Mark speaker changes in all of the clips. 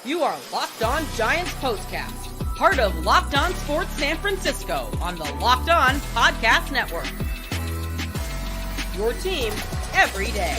Speaker 1: You are Locked On Giants Postcast, part of Locked On Sports San Francisco on the Locked On Podcast Network. Your team every day.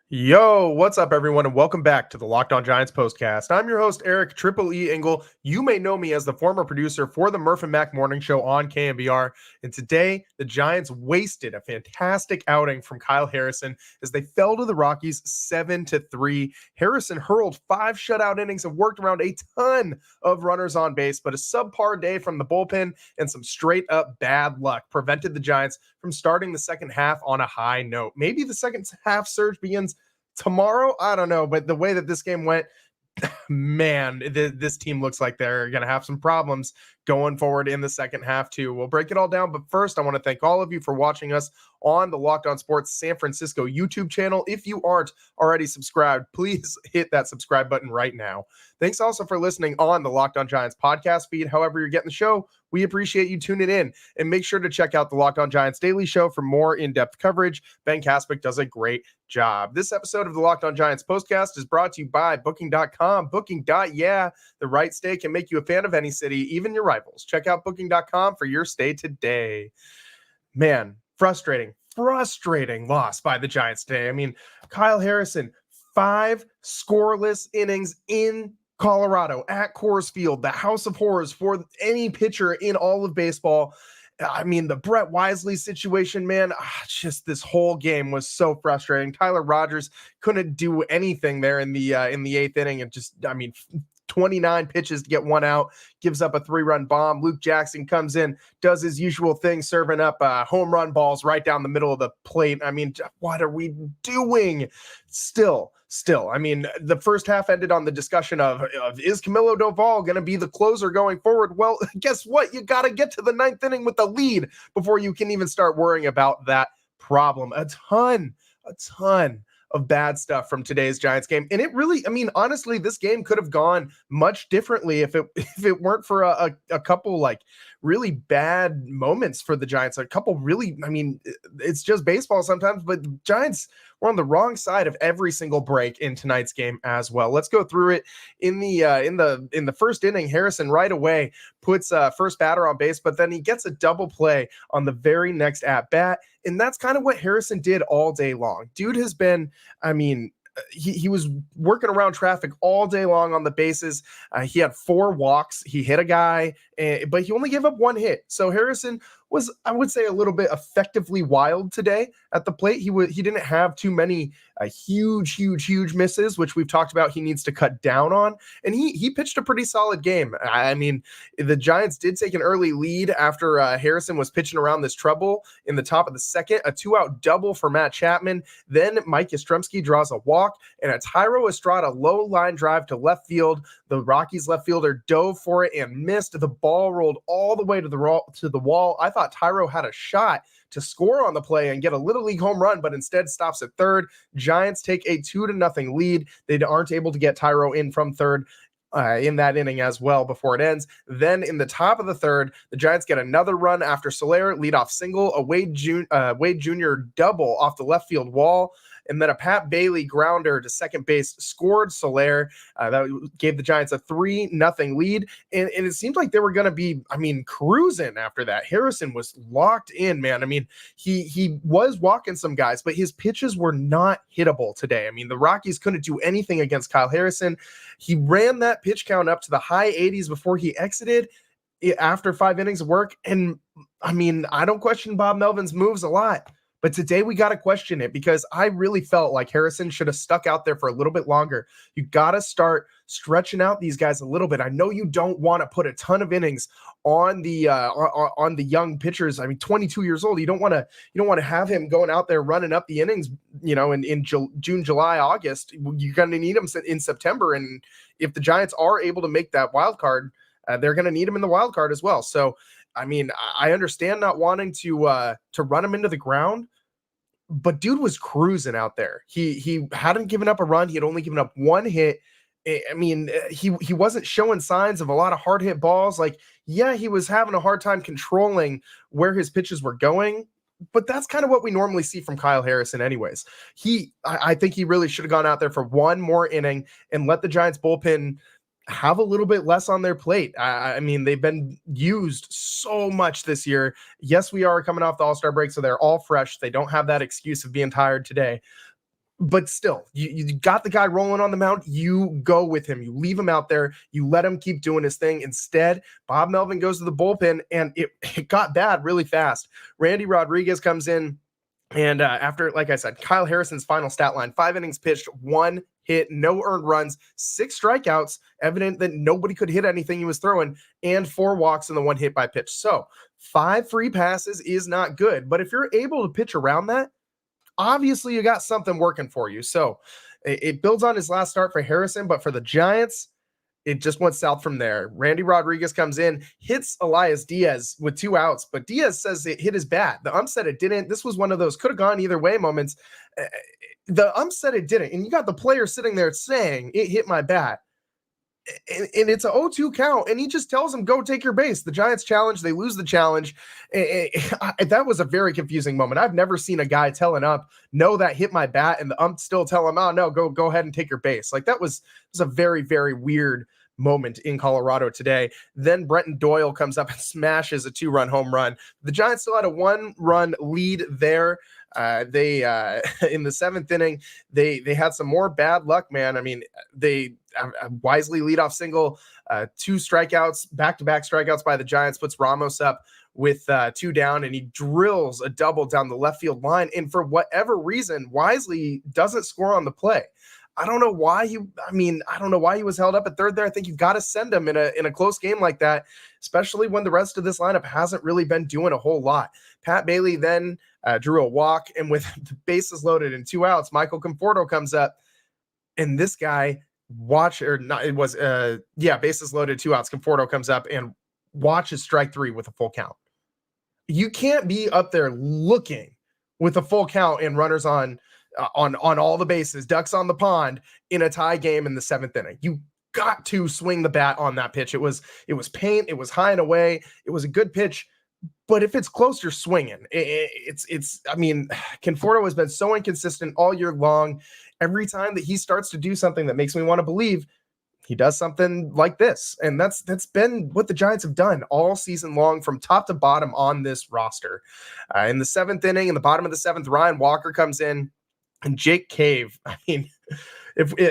Speaker 2: Yo, what's up, everyone, and welcome back to the Locked On Giants Postcast. I'm your host, Eric Triple E Engel. You may know me as the former producer for the Murph and Mac Morning Show on KMBR. And today, the Giants wasted a fantastic outing from Kyle Harrison as they fell to the Rockies 7-3. Harrison hurled 5 shutout innings and worked around a ton of runners on base, but a subpar day from the bullpen and some straight-up bad luck prevented the Giants from starting the second half on a high note. Maybe the second half surge begins tomorrow, I don't know, but the way that this game went, man, this team looks like they're going to have some problems going forward in the second half too. We'll break it all down, but first I want to thank all of you for watching us on the Locked On Sports San Francisco YouTube channel. If you aren't already subscribed, please hit that subscribe button right now. Thanks also for listening on the Locked On Giants podcast feed. However you're getting the show, we appreciate you tuning in, and make sure to check out the Locked On Giants Daily Show for more in-depth coverage. Ben Kaspick does a great job. This episode of the Locked On Giants Postcast is brought to you by Booking.com. Booking.yeah, the right stay can make you a fan of any city, even your rivals. Check out Booking.com for your stay today. Man, frustrating loss by the Giants today. I mean, Kyle Harrison, 5 scoreless innings in Colorado at Coors Field, the house of horrors for any pitcher in all of baseball. I mean, the Brett Wisely situation, man, just this whole game was so frustrating. Tyler Rogers couldn't do anything there in the 8th inning, and just, I mean, 29 pitches to get one out, gives up a 3-run bomb. Luke Jackson comes in, does his usual thing, serving up home run balls right down the middle of the plate. I mean, what are we doing? Still, I mean, the first half ended on the discussion of is Camilo Doval going to be the closer going forward? Well, guess what? You got to get to the 9th inning with the lead before you can even start worrying about that problem. A ton of bad stuff from today's Giants game. And it really, I mean, honestly, this game could have gone much differently if it weren't for a couple like really bad moments for the Giants. A couple really, I mean, it's just baseball sometimes, but the Giants were on the wrong side of every single break in tonight's game as well. Let's go through it. In the first inning, Harrison right away puts first batter on base, but then he gets a double play on the very next at bat. And that's kind of what Harrison did all day long. Dude has been, I mean, he was working around traffic all day long on the bases. He had 4 walks. He hit a guy, but he only gave up 1 hit. So Harrison was, I would say, a little bit effectively wild today at the plate. He didn't have too many huge misses, which we've talked about he needs to cut down on. And he pitched a pretty solid game. I mean, the Giants did take an early lead after Harrison was pitching around this trouble in the top of the second, a 2-out double for Matt Chapman. Then Mike Yastrzemski draws a walk, and a Thairo Estrada low line drive to left field. The Rockies left fielder dove for it and missed. The ball rolled all the way to the wall. I thought Thairo had a shot to score on the play and get a little league home run, but instead stops at third. Giants take a 2-0 lead. They aren't able to get Thairo in from third in that inning as well before it ends. Then in the top of the third, the Giants get another run after Soler leadoff single, a Wade Jr. double off the left field wall, and then a Pat Bailey grounder to second base scored Soler. That gave the Giants a 3-0 lead. And it seemed like they were going to be, I mean, cruising after that. Harrison was locked in, man. I mean, he was walking some guys, but his pitches were not hittable today. I mean, the Rockies couldn't do anything against Kyle Harrison. He ran that pitch count up to the high 80s before he exited after 5 innings of work. And I mean, I don't question Bob Melvin's moves a lot, but today we got to question it because I really felt like Harrison should have stuck out there for a little bit longer. You got to start stretching out these guys a little bit. I know you don't want to put a ton of innings on the young pitchers. I mean, 22 years old. You don't want to have him going out there running up the innings, you know, in June, July, August. You're going to need him in September. And if the Giants are able to make that wild card, they're going to need him in the wild card as well. So, I mean, I understand not wanting to run him into the ground, but dude was cruising out there. He hadn't given up a run. He had only given up 1 hit. I mean, he wasn't showing signs of a lot of hard hit balls. Like, yeah, he was having a hard time controlling where his pitches were going, but that's kind of what we normally see from Kyle Harrison anyways. I think he really should have gone out there for one more inning and let the Giants bullpen have a little bit less on their plate. I mean, they've been used so much this year. Yes, we are coming off the All-Star break, so they're all fresh. They don't have that excuse of being tired today. But still, you got the guy rolling on the mound. You go with him. You leave him out there. You let him keep doing his thing. Instead, Bob Melvin goes to the bullpen, and it got bad really fast. Randy Rodriguez comes in, and after, like I said, Kyle Harrison's final stat line, 5 innings pitched, 1 hit, no earned runs, 6 strikeouts, evident that nobody could hit anything he was throwing, and 4 walks in the 1 hit by pitch. So 5 free passes is not good. But if you're able to pitch around that, obviously you got something working for you. So it builds on his last start for Harrison, but for the Giants, it just went south from there. Randy Rodriguez comes in, hits Elias Diaz with 2 outs, but Diaz says it hit his bat. The ump said it didn't. This was one of those could have gone either way moments. The ump said it didn't, and you got the player sitting there saying it hit my bat. And it's an 0-2 count, and he just tells him, go take your base. The Giants challenge, they lose the challenge. That was a very confusing moment. I've never seen a guy tell an ump, no, that hit my bat, and the ump still tell him, oh, no, go ahead and take your base. Like, that was a very, very weird moment in Colorado today. Then Brenton Doyle comes up and smashes a 2-run home run. The Giants still had a 1-run lead there. They in the 7th inning, they had some more bad luck, man. I mean, they wisely leadoff single, 2 strikeouts, back-to-back strikeouts by the Giants, puts Ramos up with 2 down, and he drills a double down the left field line. And for whatever reason, Wisely doesn't score on the play. I don't know why he was held up at third there. I think you've got to send him in a close game like that, especially when the rest of this lineup hasn't really been doing a whole lot. Pat Bailey then drew a walk, and with the bases loaded and 2 outs, Michael Conforto comes up, and this guy bases loaded, 2 outs. Conforto comes up and watches strike 3 with a full count. You can't be up there looking with a full count and runners on all the bases, ducks on the pond in a tie game in the 7th inning. You got to swing the bat on that pitch. It was paint. It was high and away. It was a good pitch, but if it's close, you're swinging. I mean, Conforto has been so inconsistent all year long. Every time that he starts to do something that makes me want to believe, he does something like this. And that's been what the Giants have done all season long from top to bottom on this roster. In the 7th inning, in the bottom of the 7th, Ryan Walker comes in. And Jake Cave, I mean,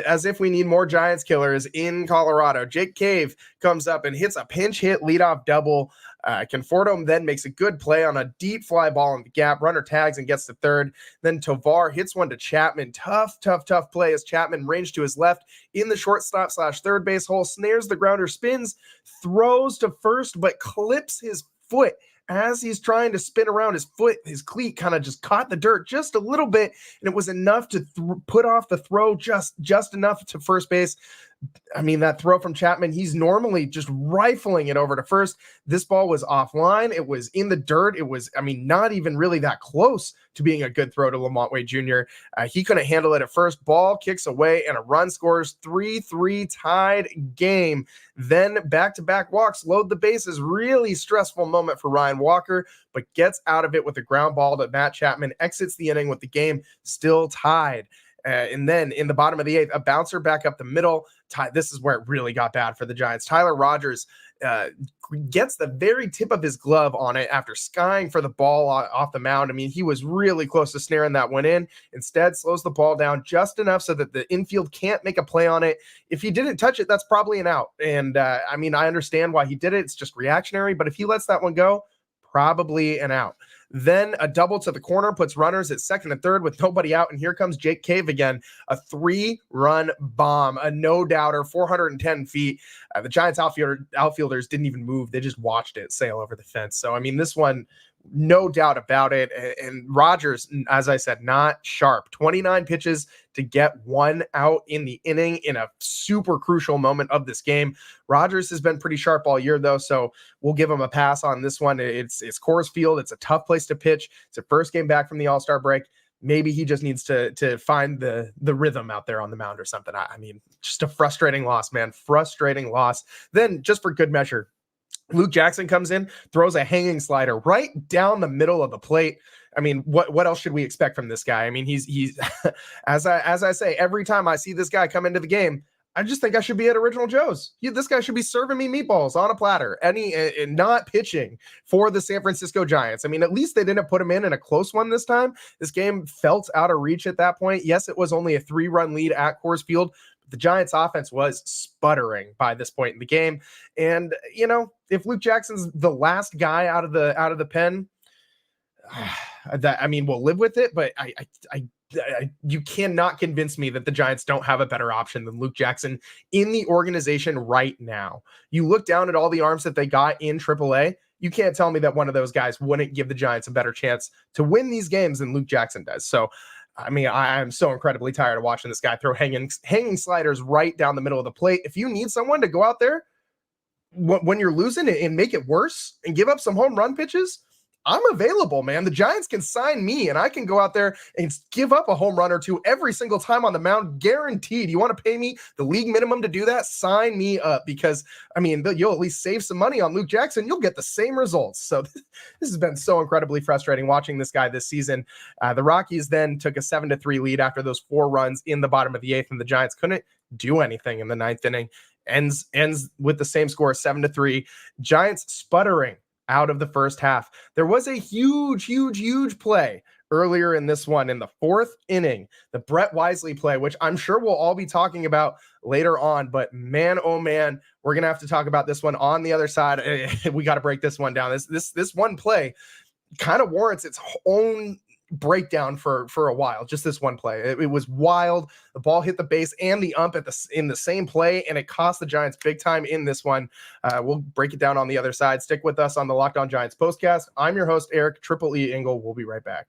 Speaker 2: as if we need more Giants killers in Colorado. Jake Cave comes up and hits a pinch hit leadoff double. Conforto then makes a good play on a deep fly ball in the gap. Runner tags and gets to third. Then Tovar hits one to Chapman. Tough play as Chapman ranged to his left in the shortstop / third base hole. Snares the grounder, spins, throws to first, but clips his foot. As he's trying to spin around, his cleat kind of just caught the dirt just a little bit, and it was enough to put off the throw just enough to first base. I mean, that throw from Chapman, he's normally just rifling it over to first. This ball was offline. It was in the dirt. It was, not even really that close to being a good throw to Lamont Wade Jr. He couldn't handle it at first. Ball kicks away and a run scores. 3-3 tied game. Then back-to-back walks load the bases. Really stressful moment for Ryan Walker, but gets out of it with a ground ball to Matt Chapman. Exits the inning with the game still tied. And then in the bottom of the 8th, a bouncer back up the middle. This is where it really got bad for the Giants. Tyler Rogers gets the very tip of his glove on it after skying for the ball off the mound. I mean, he was really close to snaring that one in. Instead, slows the ball down just enough so that the infield can't make a play on it. If he didn't touch it, that's probably an out. And I understand why he did it. It's just reactionary. But if he lets that one go, probably an out. Then a double to the corner puts runners at second and third with nobody out. And here comes Jake Cave again, a 3-run bomb, a no-doubter, 410 feet. The Giants outfielders didn't even move. They just watched it sail over the fence. So, this one, no doubt about it. And Rogers, as I said, not sharp. 29 pitches to get 1 out in the inning in a super crucial moment of this game. Rogers has been pretty sharp all year, though, so we'll give him a pass on this one. It's Coors Field. It's a tough place to pitch. It's a first game back from the All-Star break. Maybe he just needs to find the rhythm out there on the mound or something. Just a frustrating loss, man. Frustrating loss. Then, just for good measure, Luke Jackson comes in, throws a hanging slider right down the middle of the plate. I mean, what else should we expect from this guy? I mean, he's as I say, every time I see this guy come into the game, I just think I should be at Original Joe's. This guy should be serving me meatballs on a platter, and not pitching for the San Francisco Giants. I mean, at least they didn't put him in a close one this time. This game felt out of reach at that point. Yes, it was only a 3-run lead at Coors Field. The Giants offense was sputtering by this point in the game. And, if Luke Jackson's the last guy out of the pen, we'll live with it. But you cannot convince me that the Giants don't have a better option than Luke Jackson in the organization right now. You look down at all the arms that they got in AAA. You can't tell me that one of those guys wouldn't give the Giants a better chance to win these games than Luke Jackson does. So, I mean, I'm so incredibly tired of watching this guy throw hanging sliders right down the middle of the plate. If you need someone to go out there when you're losing and make it worse and give up some home run pitches, I'm available, man. The Giants can sign me and I can go out there and give up a home run or two every single time on the mound, guaranteed. You want to pay me the league minimum to do that? Sign me up, because, I mean, you'll at least save some money on Luke Jackson. You'll get the same results. So this has been so incredibly frustrating watching this guy this season. The Rockies then took a 7-3 lead after those 4 runs in the bottom of the 8th, and the Giants couldn't do anything in the 9th inning. Ends with the same score, 7-3. Giants sputtering out of the first half. There was a huge play earlier in this one in the 4th inning, the Brett Wisely play, which I'm sure we'll all be talking about later on. But man, oh man, we're gonna have to talk about this one on the other side. We got to break this one down. This one play kind of warrants its own breakdown for a while. Just this one play, it was wild. The ball hit the base and the ump in the same play, and it cost the Giants big time in this one. We'll break it down on the other side. Stick with us on the Locked On Giants postcast. I'm your host, Eric Triple E Engel. We'll be right back.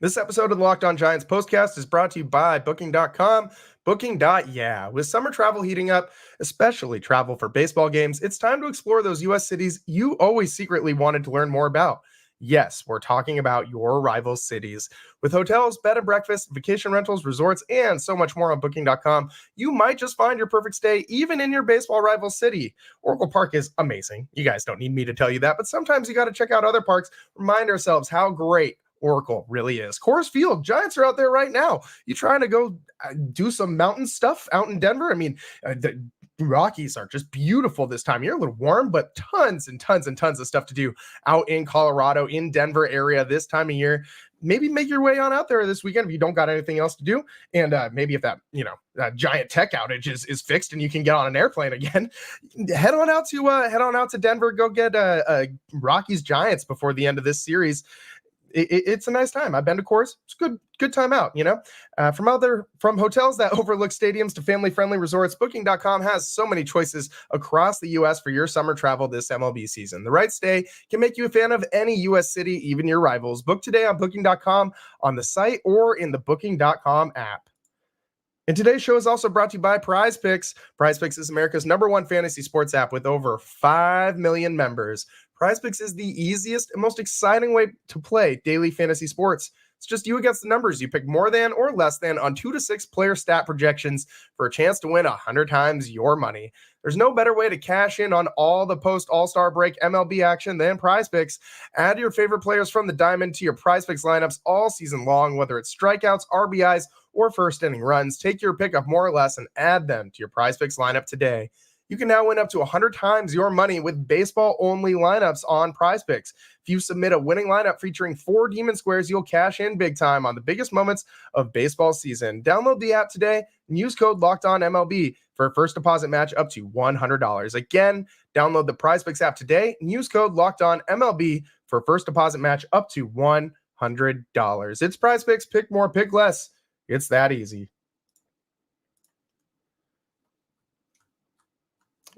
Speaker 2: This episode of the Locked On Giants postcast is brought to you by Booking.com. Booking.yeah. With summer travel heating up, especially travel for baseball games, it's time to explore those U.S. cities you always secretly wanted to learn more about. Yes, we're talking about your rival cities. With hotels, bed and breakfast, vacation rentals, resorts, and so much more on Booking.com, you might just find your perfect stay even in your baseball rival city. Oracle Park is amazing. You guys don't need me to tell you that, but sometimes you got to check out other parks. Remind ourselves how great Oracle really is. Coors Field, Giants are out there right now. You trying to go do some mountain stuff out in Denver? I mean, the Rockies are just beautiful this time of year. A little warm, but tons and tons and tons of stuff to do out in Colorado, in Denver area this time of year. Maybe make your way on out there this weekend if you don't got anything else to do. And maybe if that giant tech outage is fixed and you can get on an airplane again, head on out to Denver. Go get Rockies Giants before the end of this series. It's a nice time. I've been to Coors. It's a good time out, from hotels that overlook stadiums to family-friendly resorts. Booking.com has so many choices across the U.S. for your summer travel this MLB season. The right stay can make you a fan of any U.S. city, even your rivals. Book today on Booking.com, on the site, or in the Booking.com app. And today's show is also brought to you by Prize Picks. Prize Picks is America's #1 fantasy sports app with over 5 million members. Prize Picks is the easiest and most exciting way to play daily fantasy sports. It's just you against the numbers. You pick more than or less than on 2 to 6 player stat projections for a chance to win 100 times your money. There's no better way to cash in on all the post-All-Star break MLB action than Prize Picks. Add your favorite players from the diamond to your Prize Picks lineups all season long, whether it's strikeouts, RBIs, or first inning runs. Take your pick of more or less and add them to your Prize Picks lineup today. You can now win up to 100 times your money with baseball-only lineups on Prize Picks. If you submit a winning lineup featuring 4 Demon Squares, you'll cash in big time on the biggest moments of baseball season. Download the app today and use code LOCKEDONMLB for a first deposit match up to $100. Again, download the Prize Picks app today and use code LOCKEDONMLB for a first deposit match up to $100. It's Prize Picks. Pick more, pick less. It's that easy.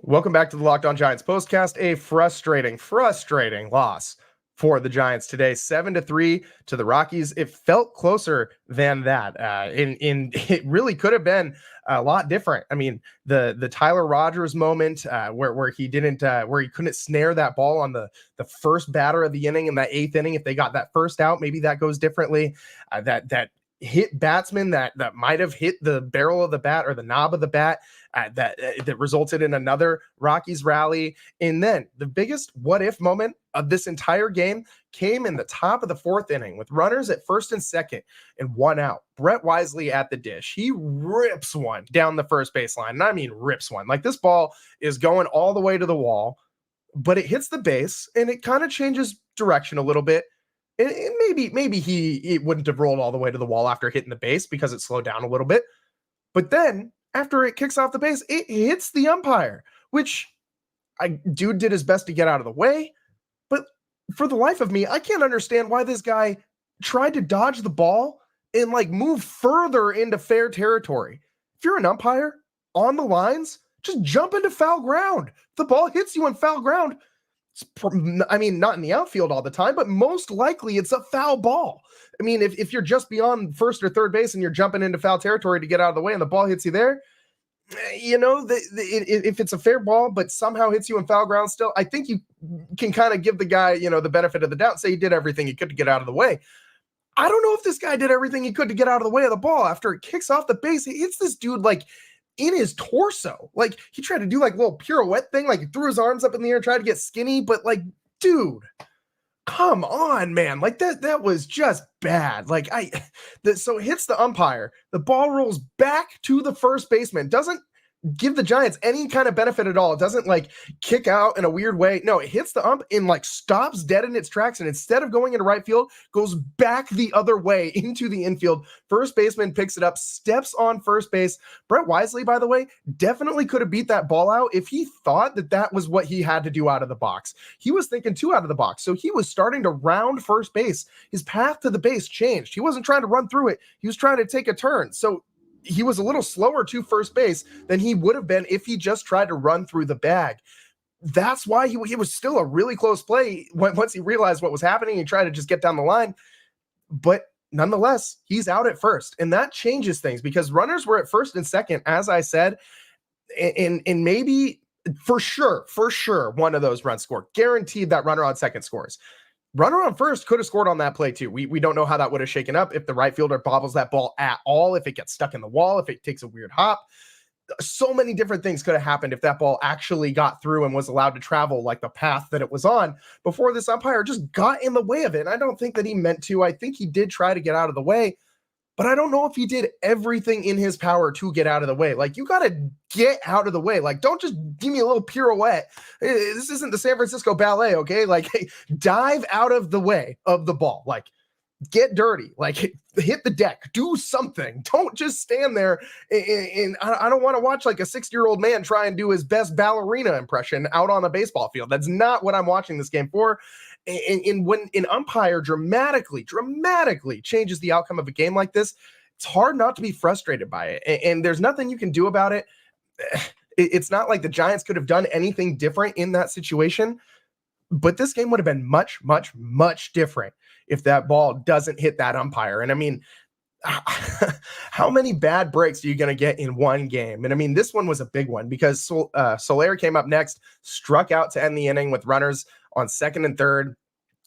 Speaker 2: Welcome back to the Locked On Giants postcast. A frustrating loss for the Giants today, 7-3 to the Rockies. It felt closer than that. It really could have been a lot different. I mean, the Tyler Rogers moment where he couldn't snare that ball on the first batter of the inning in that 8th inning. If they got that first out, maybe that goes differently. That hit batsman that might have hit the barrel of the bat or the knob of the bat that resulted in another Rockies rally. And then the biggest what if moment of this entire game came in the top of the fourth inning with runners at first and second and one out. Brett Wisely at the dish. He rips one down the first baseline. And I mean rips one. Like, this ball is going all the way to the wall, but it hits the base and it kind of changes direction a little bit. And maybe it wouldn't have rolled all the way to the wall after hitting the base because it slowed down a little bit. But then after it kicks off the base, it hits the umpire, which dude did his best to get out of the way. But for the life of me, I can't understand why this guy tried to dodge the ball and like move further into fair territory. If you're an umpire on the lines, just jump into foul ground. If the ball hits you on foul ground, I mean, not in the outfield all the time, but most likely it's a foul ball. I mean, if you're just beyond first or third base and you're jumping into foul territory to get out of the way and the ball hits you there, you know, if it's a fair ball, but somehow hits you in foul ground still, I think you can kind of give the guy, you know, the benefit of the doubt, say he did everything he could to get out of the way. I don't know if this guy did everything he could to get out of the way of the ball. After it kicks off the base, it hits this dude like in his torso. Like, he tried to do like a little pirouette thing, like he threw his arms up in the air, tried to get skinny, but like, dude, come on, man. Like that was just bad. Like so it hits the umpire, the ball rolls back to the first baseman, doesn't give the Giants any kind of benefit at all. It doesn't like kick out in a weird way. No, it hits the ump and like stops dead in its tracks. And instead of going into right field, goes back the other way into the infield. First baseman picks it up, steps on first base. Brett Wisely, by the way, definitely could have beat that ball out if he thought that was what he had to do out of the box. He was thinking 2 out of the box. So he was starting to round first base. His path to the base changed. He wasn't trying to run through it. He was trying to take a turn. So he was a little slower to first base than he would have been if he just tried to run through the bag. That's why he was still a really close play once he realized what was happening. He tried to just get down the line. But nonetheless, he's out at first. And that changes things because runners were at first and second, as I said, and maybe for sure, one of those runs scored. Guaranteed that runner on second scores. Runner on first could have scored on that play too. We don't know how that would have shaken up if the right fielder bobbles that ball at all, if it gets stuck in the wall, if it takes a weird hop. So many different things could have happened if that ball actually got through and was allowed to travel like the path that it was on before this umpire just got in the way of it. And I don't think that he meant to. I think he did try to get out of the way, but I don't know if he did everything in his power to get out of the way. Like, you got to get out of the way. Like, don't just give me a little pirouette. This isn't the San Francisco Ballet, okay? Like, hey, dive out of the way of the ball. Like, get dirty. Like, hit the deck. Do something. Don't just stand there. And I don't want to watch like a 60-year-old man try and do his best ballerina impression out on a baseball field. That's not what I'm watching this game for. And when an umpire dramatically changes the outcome of a game like this, it's hard not to be frustrated by it. And there's nothing you can do about it. It's not like the Giants could have done anything different in that situation, but this game would have been much, much, much different if that ball doesn't hit that umpire. And I mean, how many bad breaks are you going to get in one game? And I mean, this one was a big one because Soler came up next, struck out to end the inning with runners on second and third.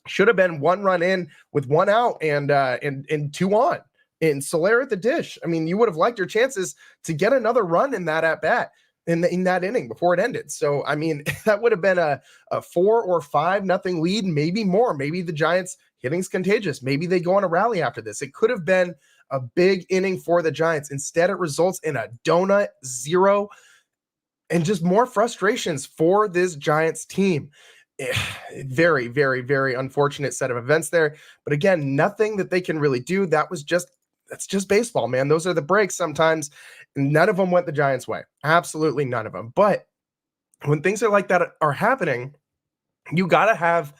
Speaker 2: Should have been 1 run in with 1 out and 2 on. And Soler at the dish. I mean, you would have liked your chances to get another run in that at bat in that inning before it ended. So, I mean, that would have been a 4 or 5-0 lead, maybe more. Maybe the Giants hitting's contagious. Maybe they go on a rally after this. It could have been a big inning for the Giants. Instead, it results in a donut 0 and just more frustrations for this Giants team. Very, very, very unfortunate set of events there. But again, nothing that they can really do. That's just baseball, man. Those are the breaks sometimes. None of them went the Giants' way. Absolutely none of them. But when things are like that are happening, you got to have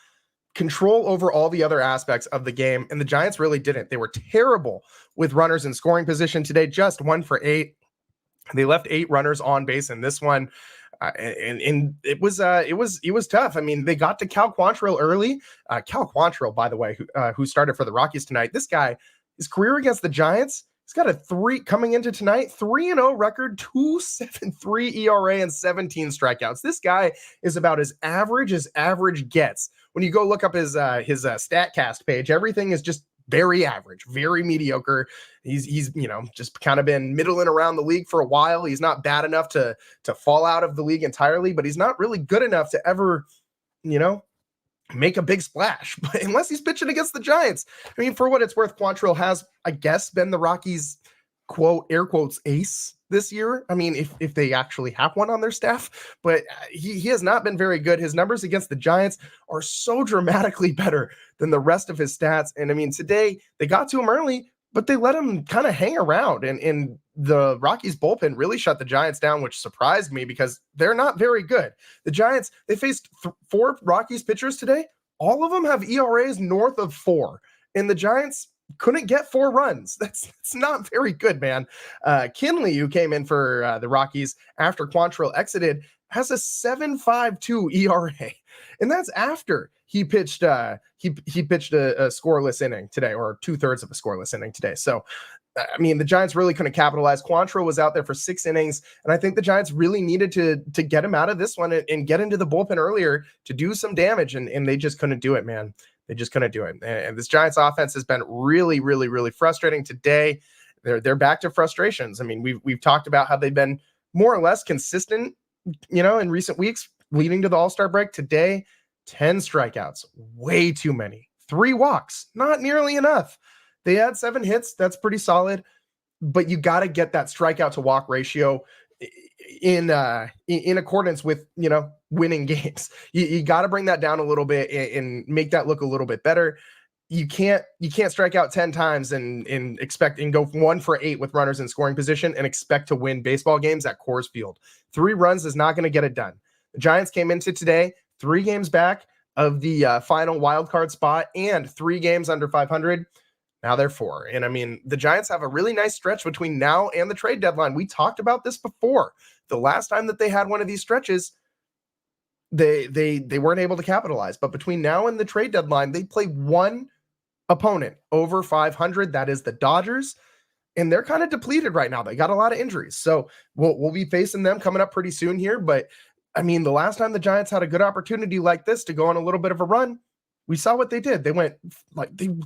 Speaker 2: control over all the other aspects of the game. And the Giants really didn't. They were terrible with runners in scoring position today, just 1 for 8. They left 8 runners on base in this one. And it was tough. I mean, they got to Cal Quantrill early. Cal Quantrill, by the way, who started for the Rockies tonight. This guy, his career against the Giants, he's got a 3-0 record, 2.73 ERA and 17 strikeouts. This guy is about as average gets. When you go look up his StatCast page, everything is just very average, very mediocre. He's just kind of been middling around the league for a while. He's not bad enough to fall out of the league entirely, but he's not really good enough to ever, make a big splash. But unless he's pitching against the Giants, I mean, for what it's worth, Quantrill has, I guess, been the Rockies' quote, air quotes, ace this year. I mean, if they actually have one on their staff, but he has not been very good. His numbers against the Giants are so dramatically better than the rest of his stats. And I mean, today they got to him early, but they let him kind of hang around. And the Rockies bullpen really shut the Giants down, which surprised me because they're not very good. The Giants, they faced 4 Rockies pitchers today. All of them have ERAs north of 4. And the Giants couldn't get 4 runs. That's not very good, man. Kinley, who came in for the Rockies after Quantrill exited, has a 7.52 ERA, and that's after he pitched he pitched a scoreless inning today, or 2/3 of a scoreless inning today. So, I mean, the Giants really couldn't capitalize. Quantrill was out there for 6 innings, and I think the Giants really needed to get him out of this one and get into the bullpen earlier to do some damage, and they just couldn't do it, man. They just couldn't do it. And this Giants offense has been really, really, really frustrating today. They're back to frustrations. I mean, we've talked about how they've been more or less consistent, in recent weeks leading to the All-Star break. Today, 10 strikeouts, way too many. 3 walks, not nearly enough. They had 7 hits. That's pretty solid, but you got to get that strikeout to walk ratio in accordance with, winning games. You got to bring that down a little bit and make that look a little bit better. You can't strike out 10 times and expect and go 1 for 8 with runners in scoring position and expect to win baseball games at Coors Field. 3 runs is not going to get it done. The Giants came into today 3 games back of the final wild card spot and 3 games under 500. Now they're 4. And I mean, the Giants have a really nice stretch between now and the trade deadline. We talked about this before. The last time that they had one of these stretches, they weren't able to capitalize. But between now and the trade deadline, they play 1 opponent over 500. That is the Dodgers. And they're kind of depleted right now. They got a lot of injuries. So we'll be facing them coming up pretty soon here. But I mean, the last time the Giants had a good opportunity like this to go on a little bit of a run, we saw what they did. They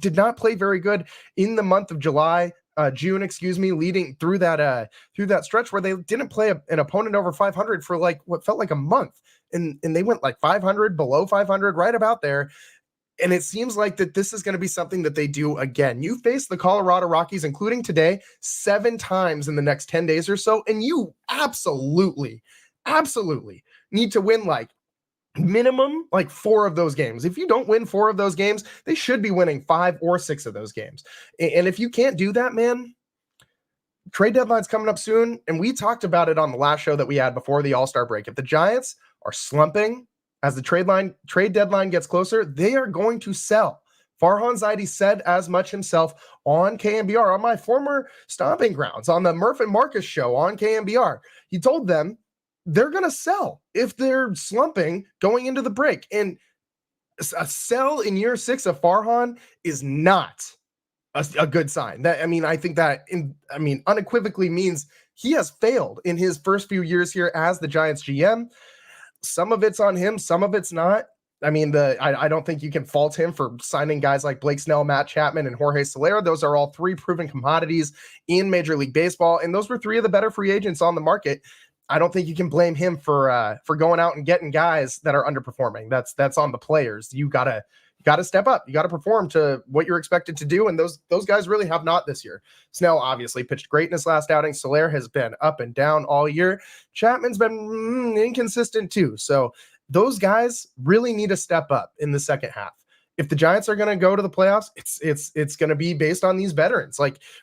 Speaker 2: did not play very good in the month of June, leading through that stretch where they didn't play an opponent over 500 for what felt like a month. And they went 500, below 500, right about there. And it seems like that this is going to be something that they do again. You face the Colorado Rockies, including today, 7 times in the next 10 days or so. And you absolutely need to win minimum 4 of those games. If you don't win 4 of those games, they should be winning 5 or 6 of those games. And if you can't do that, man, trade deadline's coming up soon. And we talked about it on the last show that we had before the All-Star break. If the Giants are slumping as the trade deadline gets closer, they are going to sell. Farhan Zaidi said as much himself on KMBR, on my former stomping grounds, on the Murph and Marcus show on KMBR. He told them they're going to sell if they're slumping going into the break. And a sell in year 6 of Farhan is not a good sign. I think that unequivocally means he has failed in his first few years here as the Giants GM. Some of it's on him, some of it's not. I don't think you can fault him for signing guys like Blake Snell, Matt Chapman, and Jorge Soler. Those are all 3 proven commodities in Major League Baseball, and those were 3 of the better free agents on the market. I don't think you can blame him for going out and getting guys that are underperforming. That's on the players. You gotta step up. You gotta perform to what you're expected to do, and those guys really have not this year. Snell obviously pitched great in his last outing. Soler has been up and down all year. Chapman's been inconsistent too. So those guys really need to step up in the second half. If the Giants are going to go to the playoffs, it's going to be based on these veterans.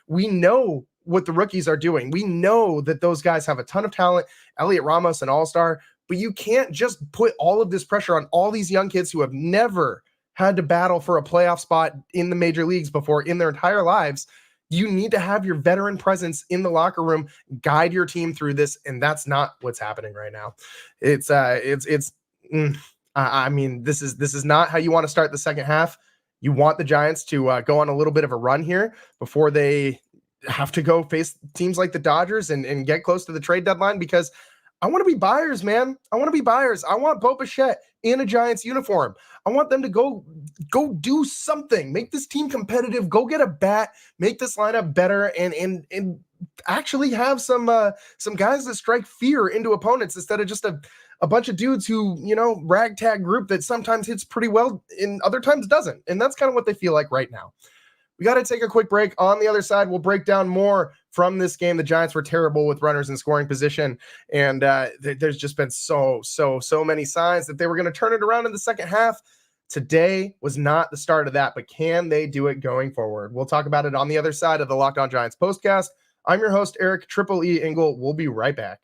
Speaker 2: We know what the rookies are doing. We know that those guys have a ton of talent. Elliot Ramos, an all-star, but you can't just put all of this pressure on all these young kids who have never had to battle for a playoff spot in the major leagues before in their entire lives. You need to have your veteran presence in the locker room, guide your team through this. And that's not what's happening right now. This is not how you want to start the second half. You want the Giants to go on a little bit of a run here before they have to go face teams like the Dodgers and get close to the trade deadline, because I want to be buyers, man. I want to be buyers. I want Bo Bichette in a Giants uniform. I want them to go do something. Make this team competitive. Go get a bat. Make this lineup better, and actually have some guys that strike fear into opponents instead of just a bunch of dudes who, ragtag group that sometimes hits pretty well and other times doesn't. And that's kind of what they feel like right now. We got to take a quick break. On the other side, we'll break down more from this game. The Giants were terrible with runners in scoring position, and there's just been so many signs that they were going to turn it around in the second half. Today was not the start of that, but can they do it going forward? We'll talk about it on the other side of the Locked On Giants postcast. I'm your host, Eric Triple E Engel. We'll be right back.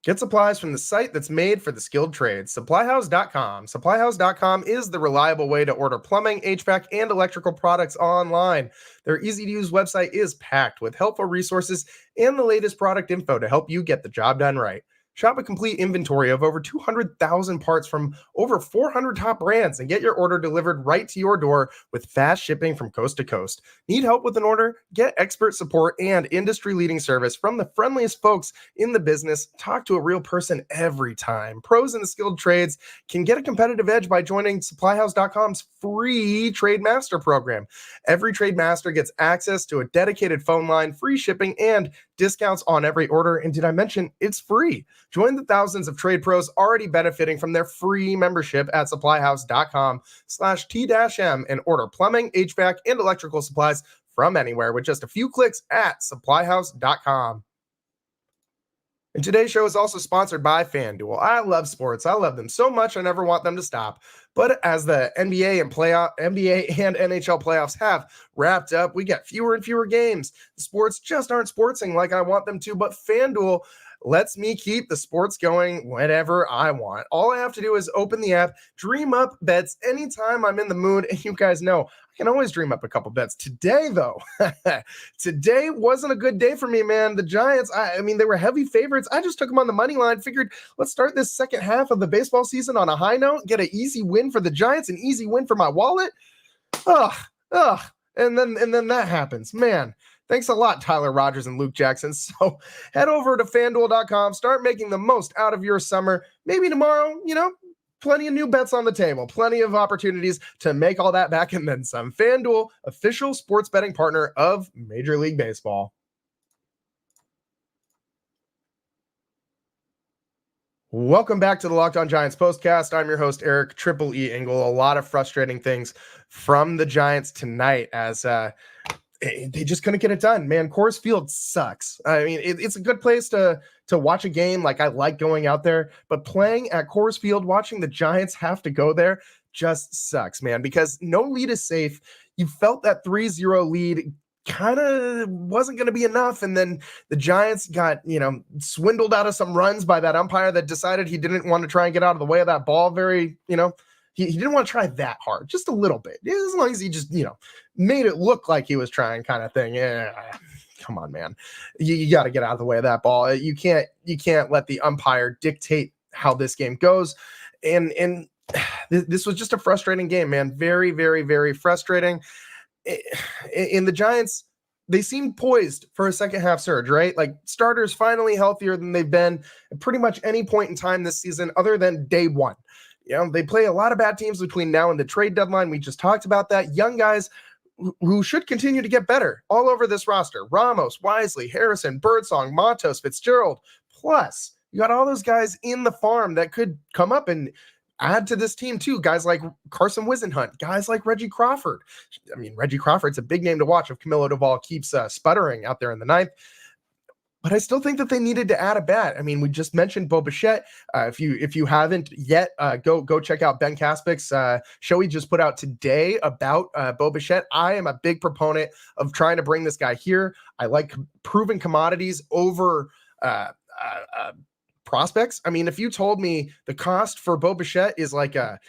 Speaker 2: Get supplies from the site that's made for the skilled trades, SupplyHouse.com. SupplyHouse.com is the reliable way to order plumbing, HVAC, and electrical products online. Their easy-to-use website is packed with helpful resources and the latest product info to help you get the job done right. Shop a complete inventory of over 200,000 parts from over 400 top brands and get your order delivered right to your door with fast shipping from coast to coast. Need help with an order? Get expert support and industry-leading service from the friendliest folks in the business. Talk to a real person every time. Pros in the skilled trades can get a competitive edge by joining SupplyHouse.com's free Trade Master program. Every Trade Master gets access to a dedicated phone line, free shipping, and discounts on every order. And did I mention it's free? Join the thousands of trade pros already benefiting from their free membership at supplyhouse.com/T-M and order plumbing, HVAC, and electrical supplies from anywhere with just a few clicks at supplyhouse.com. And today's show is also sponsored by FanDuel. I love sports. I love them so much. I never want them to stop. But as the NBA and NHL playoffs have wrapped up, we get fewer and fewer games. The sports just aren't sportsing like I want them to, but FanDuel lets me keep the sports going whenever I want. All I have to do is open the app, dream up bets anytime I'm in the mood, and you guys know I can always dream up a couple bets. Today, though, today wasn't a good day for me, man. The Giants, I mean, they were heavy favorites. I just took them on the money line, figured let's start this second half of the baseball season on a high note, get an easy win for the Giants, an easy win for my wallet. And then that happens, man. Thanks a lot, Tyler Rogers and Luke Jackson. So head over to FanDuel.com, start making the most out of your summer. Maybe tomorrow, plenty of new bets on the table, plenty of opportunities to make all that back and then some. FanDuel, official sports betting partner of Major League Baseball. Welcome back to the Locked On Giants postcast. I'm your host, Eric Triple E Engel. A lot of frustrating things from the Giants tonight as they just couldn't get it done, man. Coors Field sucks. I mean, it's a good place to watch a game. Like, I like going out there, but playing at Coors Field, watching the Giants have to go there just sucks, man, because no lead is safe. You felt that 3-0 lead kind of wasn't going to be enough. And then the Giants got, swindled out of some runs by that umpire that decided he didn't want to try and get out of the way of that ball very, he didn't want to try that hard, just a little bit. As long as he just, made it look like he was trying kind of thing. Yeah, come on, man. You got to get out of the way of that ball. You can't let the umpire dictate how this game goes. And this was just a frustrating game, man. Very, very, very frustrating. In the Giants, they seem poised for a second half surge, right? Like, starters finally healthier than they've been at pretty much any point in time this season other than day one. They play a lot of bad teams between now and the trade deadline. We just talked about that. Young guys who should continue to get better all over this roster. Ramos, Wisely, Harrison, Birdsong, Matos, Fitzgerald. Plus, you got all those guys in the farm that could come up and add to this team too. Guys like Carson Whisenhunt, guys like Reggie Crawford. I mean, Reggie Crawford's a big name to watch if Camilo Doval keeps sputtering out there in the ninth. But I still think that they needed to add a bat. I mean, we just mentioned Bo Bichette. If you haven't yet, go check out Ben Kaspik's show he just put out today about Bo Bichette. I am a big proponent of trying to bring this guy here. I like proven commodities over prospects. I mean, if you told me the cost for Bo Bichette is like a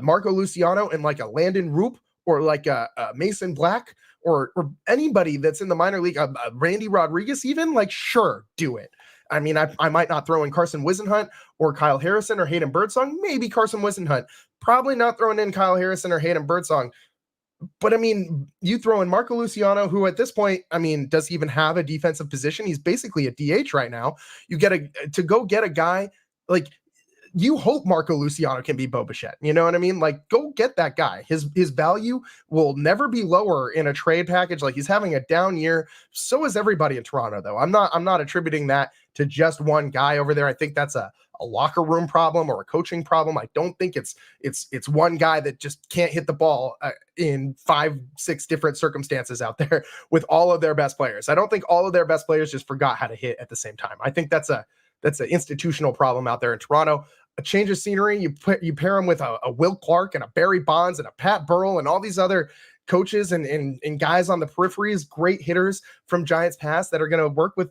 Speaker 2: Marco Luciano and like a Landon Roop or like a Mason Black, or anybody that's in the minor league, Randy Rodriguez even, like, sure, do it. I mean, I might not throw in Carson Whisenhunt or Kyle Harrison or Hayden Birdsong. Maybe Carson Whisenhunt. Probably not throwing in Kyle Harrison or Hayden Birdsong. But I mean, you throw in Marco Luciano, who at this point, I mean, does he even have a defensive position? He's basically a DH right now. You get to go get a guy like, you hope Marco Luciano can be Bo Bichette. You know what I mean? Like, go get that guy. His value will never be lower in a trade package. Like, he's having a down year. So is everybody in Toronto, though. I'm not attributing that to just one guy over there. I think that's a locker room problem or a coaching problem. I don't think it's one guy that just can't hit the ball in 5-6 different circumstances out there with all of their best players. I don't think all of their best players just forgot how to hit at the same time. I think that's an institutional problem out there in Toronto. A change of scenery, you pair him with a Will Clark and a Barry Bonds and a Pat Burrell and all these other coaches and guys on the peripheries, great hitters from Giants past that are going to work with,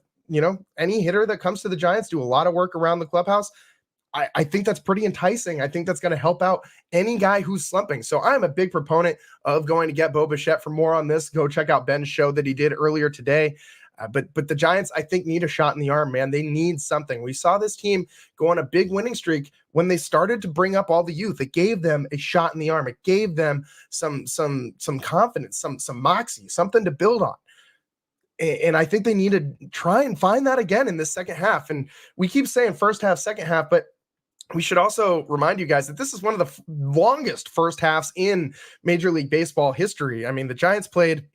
Speaker 2: any hitter that comes to the Giants, do a lot of work around the clubhouse. I think that's pretty enticing. I think that's going to help out any guy who's slumping. So I'm a big proponent of going to get Bo Bichette. For more on this, go check out Ben's show that he did earlier today. But the Giants, I think, need a shot in the arm, man. They need something. We saw this team go on a big winning streak when they started to bring up all the youth. It gave them a shot in the arm. It gave them some confidence, some moxie, something to build on. And I think they need to try and find that again in the second half. And we keep saying first half, second half, but we should also remind you guys that this is one of the longest first halves in Major League Baseball history. I mean, the Giants played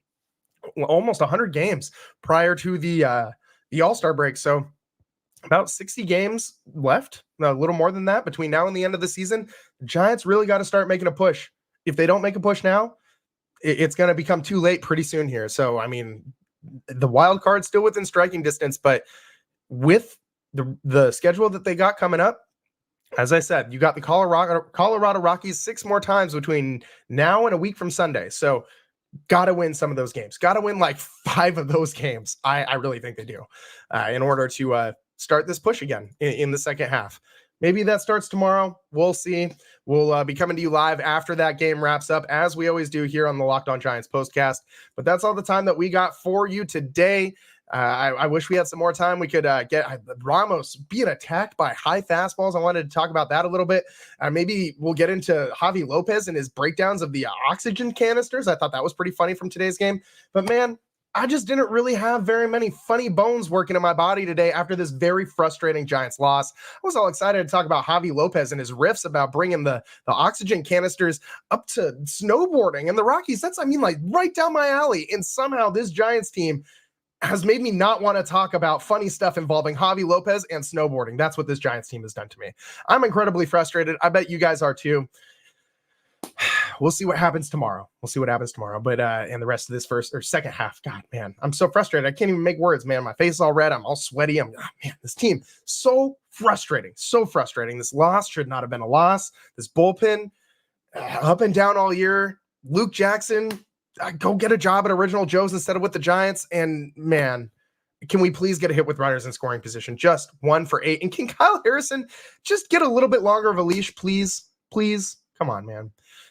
Speaker 2: almost 100 games prior to the All-Star break. So about 60 games left, a little more than that between now and the end of the season. The Giants really got to start making a push. If they don't make a push now, it's going to become too late pretty soon here. So, I mean, the wild card's still within striking distance, but with the schedule that they got coming up, as I said, you got the Colorado Rockies 6 more times between now and a week from Sunday. So got to win some of those games. Got to win like 5 of those games. I really think they do in order to start this push again in the second half. Maybe that starts tomorrow. We'll see. We'll be coming to you live after that game wraps up, as we always do here on the Locked On Giants postcast. But that's all the time that we got for you today. I wish we had some more time. We could get Ramos being attacked by high fastballs. I wanted to talk about that a little bit. Maybe we'll get into Javi Lopez and his breakdowns of the oxygen canisters. I thought that was pretty funny from today's game. But man, I just didn't really have very many funny bones working in my body today after this very frustrating Giants loss. I was all excited to talk about Javi Lopez and his riffs about bringing the oxygen canisters up to snowboarding and the Rockies. That's, like right down my alley. And somehow this Giants team has made me not want to talk about funny stuff involving Javi Lopez and snowboarding. That's what this Giants team has done to me. I'm incredibly frustrated. I bet you guys are too. We'll see what happens tomorrow. But in the rest of this second half, God, man, I'm so frustrated. I can't even make words, man. My face is all red. I'm all sweaty. This team, so frustrating. This loss should not have been a loss. This bullpen, up and down all year. Luke Jackson, go get a job at Original Joe's instead of with the Giants. And man, can we please get a hit with runners in scoring position? Just 1 for 8. And can Kyle Harrison just get a little bit longer of a leash, please? Please. Come on, man.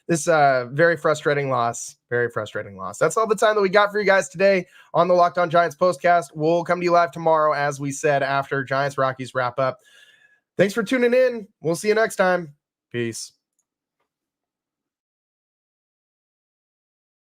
Speaker 2: This very frustrating loss. That's all the time that we got for you guys today on the Locked On Giants postcast. We'll come to you live tomorrow, as we said, after Giants Rockies wrap up. Thanks for tuning in. We'll see you next time. Peace.